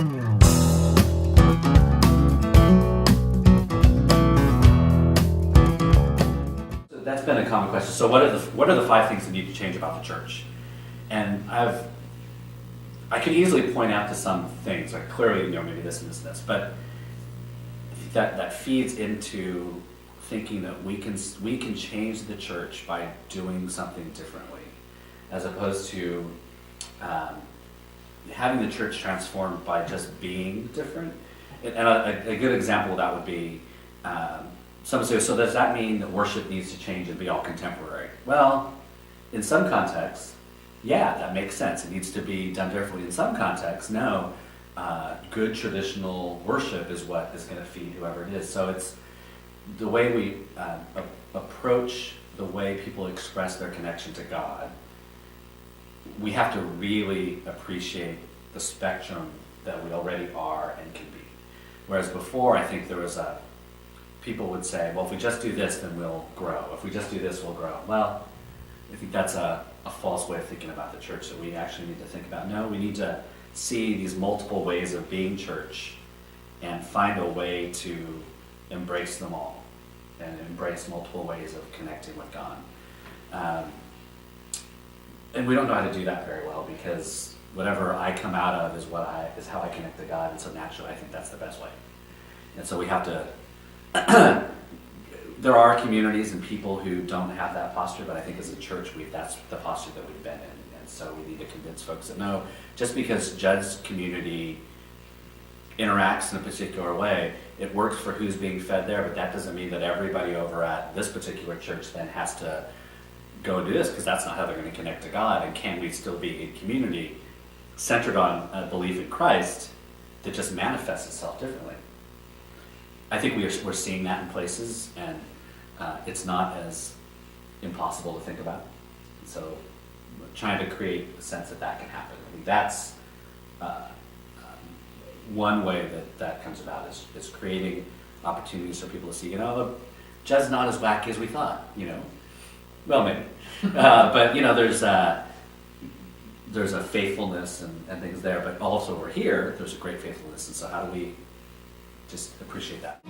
That's been a common question. So what are the 5 things that need to change about the church? And I could easily point out to some things, like clearly, maybe this and this and this, but that feeds into thinking that we can change the church by doing something differently, as opposed to having the church transformed by just being different. And a good example of that would be, someone says, so does that mean that worship needs to change and be all contemporary? Well, in some contexts, yeah, that makes sense. It needs to be done differently. In some contexts, no. Good traditional worship is what is going to feed whoever it is. So it's the way we approach the way people express their connection to God. We have to really appreciate the spectrum that we already are and can be. Whereas before, I think there was people would say, well, if we just do this, then we'll grow. If we just do this, we'll grow. Well, I think that's a false way of thinking about the church that we actually need to think about. No, we need to see these multiple ways of being church and find a way to embrace them all and embrace multiple ways of connecting with God. And we don't know how to do that very well, because whatever I come out of is how I connect to God, and so naturally I think that's the best way. And so we have to there are communities and people who don't have that posture, but I think as a church, that's the posture that we've been in. And so we need to convince folks that no, just because Judd's community interacts in a particular way, it works for who's being fed there, but that doesn't mean that everybody over at this particular church then has to go and do this, because that's not how they're going to connect to God. And can we still be a community centered on a belief in Christ that just manifests itself differently? I think we're seeing that in places, and it's not as impossible to think about. So trying to create a sense that can happen. I think that's one way that comes about is creating opportunities for people to see, Judd's not as wacky as we thought, Well, maybe. But, there's a faithfulness and things there, but also we're here, there's a great faithfulness, and so how do we just appreciate that?